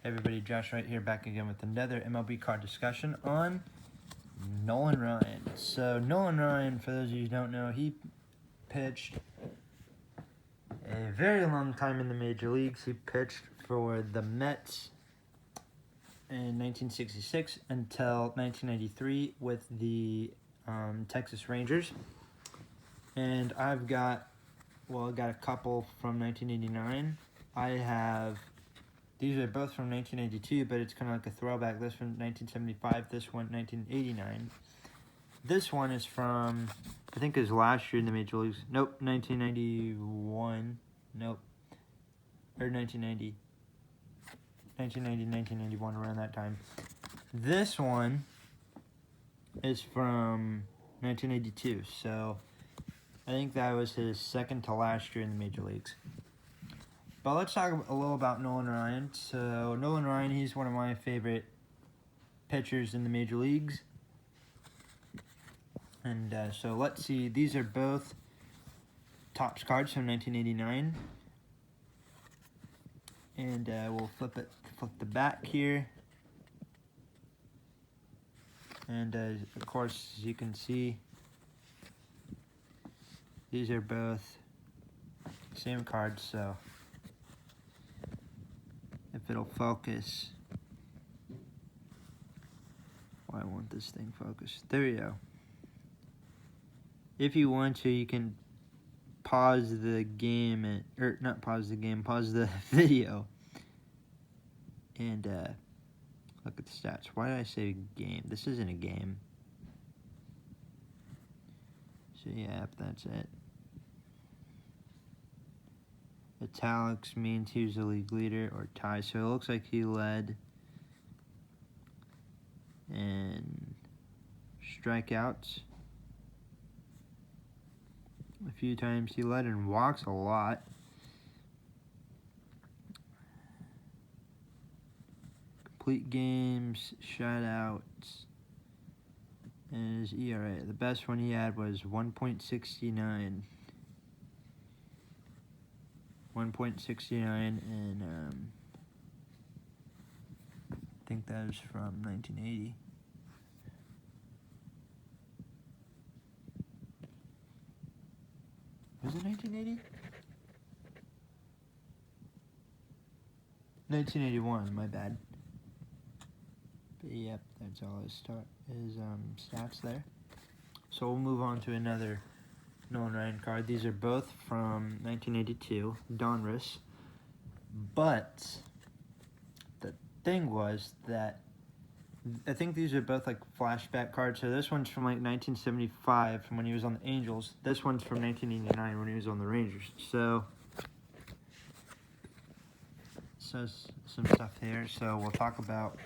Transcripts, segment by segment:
Hey everybody, Josh right here, back again with another MLB card discussion on Nolan Ryan. So Nolan Ryan, for those of you who don't know, he pitched a very long time in the major leagues. He pitched for the Mets in 1966 until 1993 with the Texas Rangers. And I've got a couple from 1989. These are both from 1982, but it's kind of like a throwback. This one, 1975. This one, 1989. This one is from, I think it was last year in the Major Leagues. Nope, 1991. Nope. Or 1990. 1991, around that time. This one is from 1982. So I think that was his second to last year in the Major Leagues. But let's talk a little about Nolan Ryan. So Nolan Ryan, he's one of my favorite pitchers in the major leagues. And so let's see. These are both Topps cards from 1989. And we'll flip the back here. And of course, as you can see, these are both same cards. So if it'll focus. Why won't this thing focus? There you go. If you want to, you can pause the game, pause the video, and look at the stats. Why did I say game? This isn't a game. So yeah, that's it. Italics means he was the league leader or tie. So it looks like he led in strikeouts a few times. He led in walks a lot. Complete games, shutouts, and his ERA. The best one he had was 1.69. 1.69, and I think that was from 1980. Was it 1980? 1981, my bad. But yep, that's all his stats there. So we'll move on to another Nolan Ryan card. These are both from 1982, Donruss. But the thing was that I think these are both like flashback cards. So this one's from like 1975 from when he was on the Angels. This one's from 1989 when he was on the Rangers. So some stuff here. So we'll talk about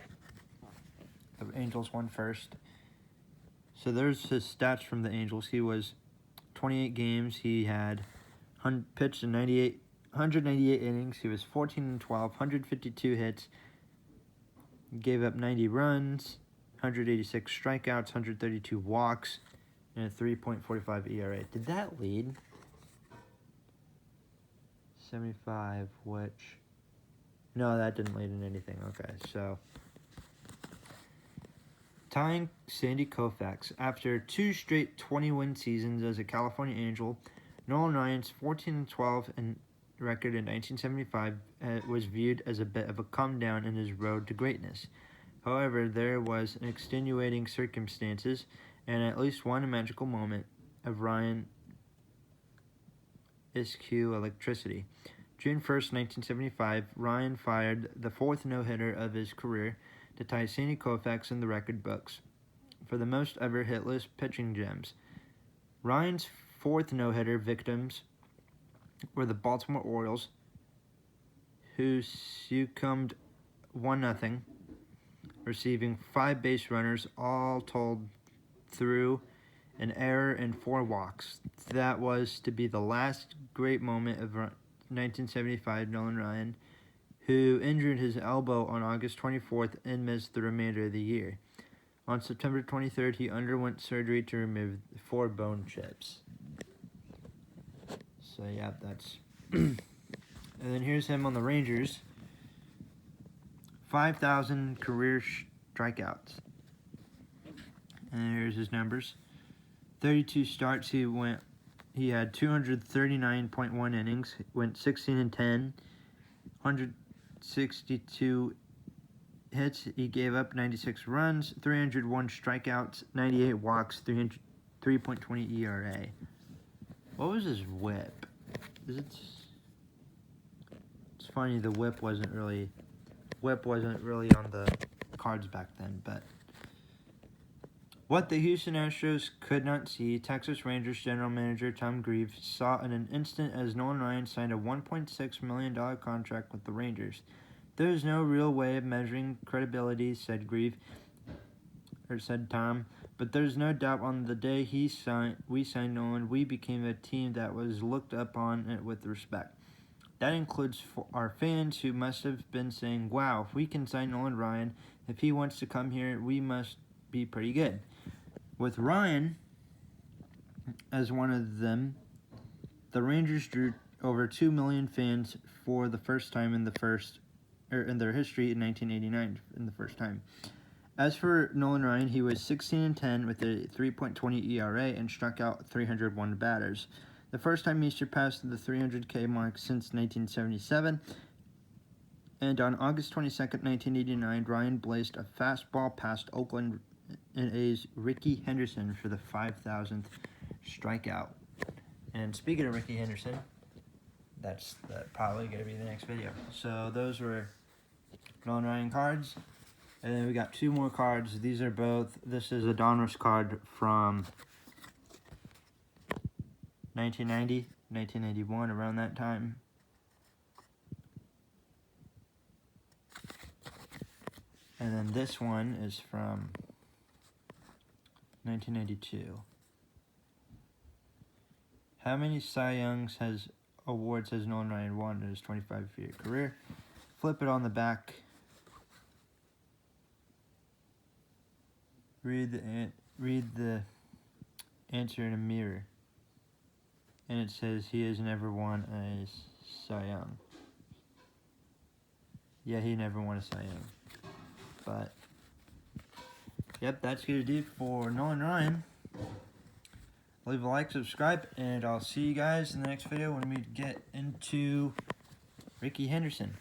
the Angels one first. So there's his stats from the Angels. He was 28 games. He had pitched in 198 innings. He was 14-12, 152 hits. Gave up 90 runs, 186 strikeouts, 132 walks, and a 3.45 ERA. Did that lead? 75, which... No, that didn't lead in anything. Okay, so... Tying Sandy Koufax. After two straight 20-win seasons as a California Angel, Nolan Ryan's 14-12 record in 1975 was viewed as a bit of a come down in his road to greatness. However, there was extenuating circumstances and at least one magical moment of Ryan Iscu electricity. June 1st, 1975, Ryan fired the fourth no-hitter of his career to tie Sandy Koufax in the record books for the most ever hitless pitching gems. Ryan's fourth no-hitter victims were the Baltimore Orioles, who succumbed 1-0, receiving 5 base runners, all told through an error and 4 walks. That was to be the last great moment of 1975 Nolan Ryan, who injured his elbow on August 24th and missed the remainder of the year. On September 23rd, he underwent surgery to remove 4 bone chips. So, yeah, that's... And then here's him on the Rangers. 5,000 career strikeouts. And here's his numbers. 32 starts. He had 239.1 innings. Went 16-10. 162 hits. He gave up 96 runs, 301 strikeouts, 98 walks, 3.20 ERA. What was his WHIP? It's funny, the WHIP wasn't really on the cards back then, but what the Houston Astros could not see, Texas Rangers general manager Tom Grieve saw in an instant as Nolan Ryan signed a $1.6 million contract with the Rangers. There is no real way of measuring credibility, said Tom, but there's no doubt on the day we signed Nolan, we became a team that was looked upon with respect. That includes our fans who must have been saying, wow, if we can sign Nolan Ryan, if he wants to come here, we must be pretty good. With Ryan as one of them, the Rangers drew over 2 million fans for the first time in their history in 1989, in the first time. As for Nolan Ryan, he was 16-10 with a 3.20 ERA and struck out 301 batters. The first time he surpassed the 300K mark since 1977. And on August 22nd, 1989, Ryan blazed a fastball past Oakland A's Rickey Henderson for the 5,000th strikeout. And speaking of Rickey Henderson, that's probably going to be the next video. So those were Nolan Ryan cards. And then we got 2 more cards. This is a Donruss card from 1990, 1991, around that time. And then this one is from 1992. How many Cy Youngs awards has Nolan Ryan won in his 25-year career? Flip it on the back. Read the answer in a mirror. And it says he has never won a Cy Young. Yeah, he never won a Cy Young. But yep, that's going to do it for Nolan Ryan. Leave a like, subscribe, and I'll see you guys in the next video when we get into Rickey Henderson.